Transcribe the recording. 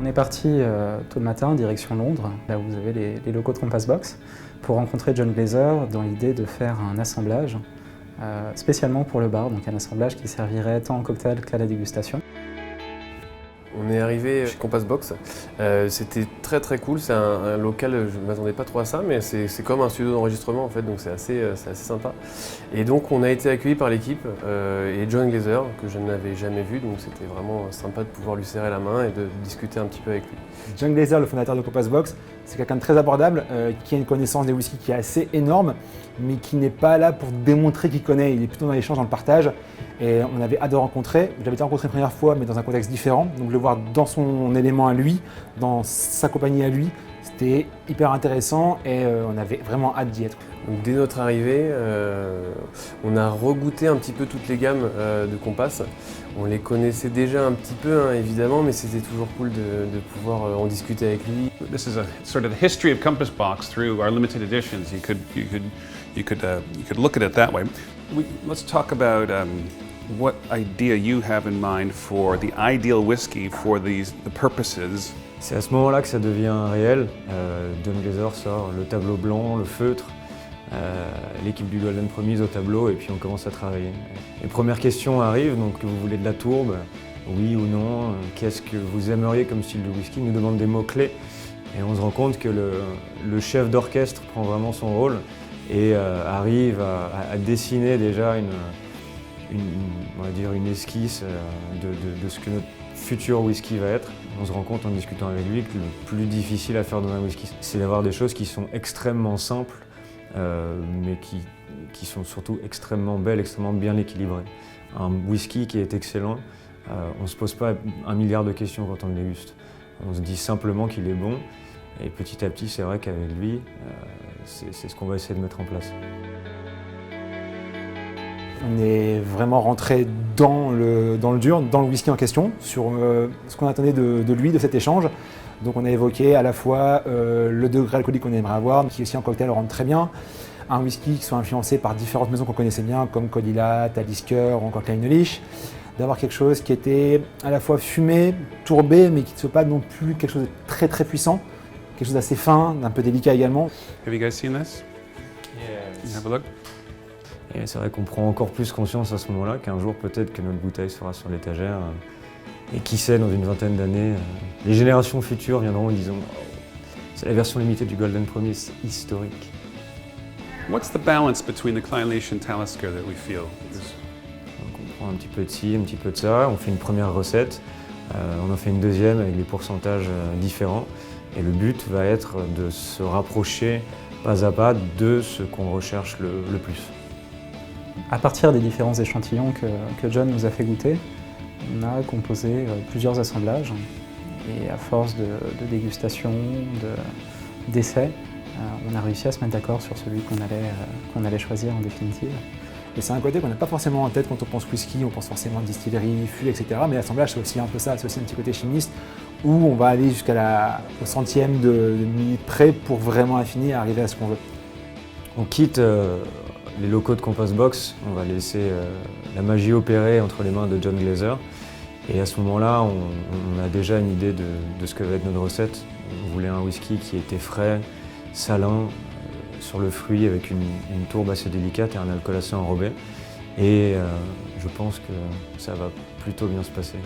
On est parti tôt le matin en direction Londres, là où vous avez les locaux de Compass Box, pour rencontrer John Glaser dans l'idée de faire un assemblage spécialement pour le bar, donc un assemblage qui servirait tant en cocktail qu'à la dégustation. On est arrivé chez Compass Box, c'était très cool, c'est un local, je ne m'attendais pas trop à ça, mais c'est comme un studio d'enregistrement en fait, donc c'est assez sympa. Et donc on a été accueillis par l'équipe et John Glaser, que je n'avais jamais vu, donc c'était vraiment sympa de pouvoir lui serrer la main et de discuter un petit peu avec lui. John Glaser, le fondateur de Compass Box, c'est quelqu'un de très abordable, qui a une connaissance des whiskies qui est assez énorme, mais qui n'est pas là pour démontrer qu'il connaît, il est plutôt dans l'échange, dans le partage. Et on avait hâte de le rencontrer. Je l'avais été rencontré une première fois, mais dans un contexte différent. Donc le voir dans son élément à lui, dans sa compagnie à lui, c'était hyper intéressant et on avait vraiment hâte d'y être. Donc, dès notre arrivée, on a regoûté un petit peu toutes les gammes de Compass. On les connaissait déjà un petit peu, hein, évidemment, mais c'était toujours cool de pouvoir en discuter avec lui. This is a sort of the history of Compass Box through our limited editions. You could look at it that way. Let's talk about what idea you have in mind for the ideal whiskey for the purposes. C'est à ce moment-là que ça devient réel. John Glaser sort le tableau blanc, le feutre, l'équipe du Golden Promise au tableau et puis on commence à travailler. Les premières questions arrivent, donc vous voulez de la tourbe, oui ou non, qu'est-ce que vous aimeriez comme style de whisky, il nous demande des mots-clés et on se rend compte que le chef d'orchestre prend vraiment son rôle et arrive à dessiner déjà on va dire une esquisse de ce que notre futur whisky va être. On se rend compte en discutant avec lui que le plus difficile à faire dans un whisky, c'est d'avoir des choses qui sont extrêmement simples, mais qui sont surtout extrêmement belles, extrêmement bien équilibrées. Un whisky qui est excellent, on ne se pose pas 1 milliard de questions quand on le déguste. On se dit simplement qu'il est bon, et petit à petit, c'est vrai qu'avec lui, c'est ce qu'on va essayer de mettre en place. On est vraiment rentré dans le dur, dans le whisky en question, sur ce qu'on attendait de lui, de cet échange. Donc on a évoqué à la fois le degré alcoolique qu'on aimerait avoir, qui aussi en cocktail rentre très bien, un whisky qui soit influencé par différentes maisons qu'on connaissait bien, comme Codilat, Talisker ou encore Clynelish, d'avoir quelque chose qui était à la fois fumé, tourbé, mais qui ne soit pas non plus quelque chose de très puissant, quelque chose d'assez fin, d'un peu délicat également. Have you guys seen this? Yes. Have a look. Et c'est vrai qu'on prend encore plus conscience à ce moment-là qu'un jour peut-être que notre bouteille sera sur l'étagère. Et qui sait, dans une vingtaine d'années, les générations futures viendront et diront « c'est la version limitée du Golden Promise, c'est historique ». What's the balance between the Clynelish and Talisker that we feel? Donc on prend un petit peu de ci, un petit peu de ça, on fait une première recette, on en fait une deuxième avec des pourcentages différents. Et le but va être de se rapprocher pas à pas de ce qu'on recherche le plus. À partir des différents échantillons que John nous a fait goûter, on a composé plusieurs assemblages et à force de dégustation, d'essais, on a réussi à se mettre d'accord sur celui qu'on allait choisir en définitive. Et c'est un côté qu'on n'a pas forcément en tête quand on pense whisky, on pense forcément distillerie, fût, etc. Mais l'assemblage, c'est aussi un peu ça, c'est aussi un petit côté chimiste où on va aller au centième de minute près pour vraiment affiner et arriver à ce qu'on veut. On quitte les locaux de Compass Box, on va laisser la magie opérer entre les mains de John Glaser. Et à ce moment-là, on a déjà une idée de ce que va être notre recette. On voulait un whisky qui était frais, salin, sur le fruit avec une tourbe assez délicate et un alcool assez enrobé. Et je pense que ça va plutôt bien se passer.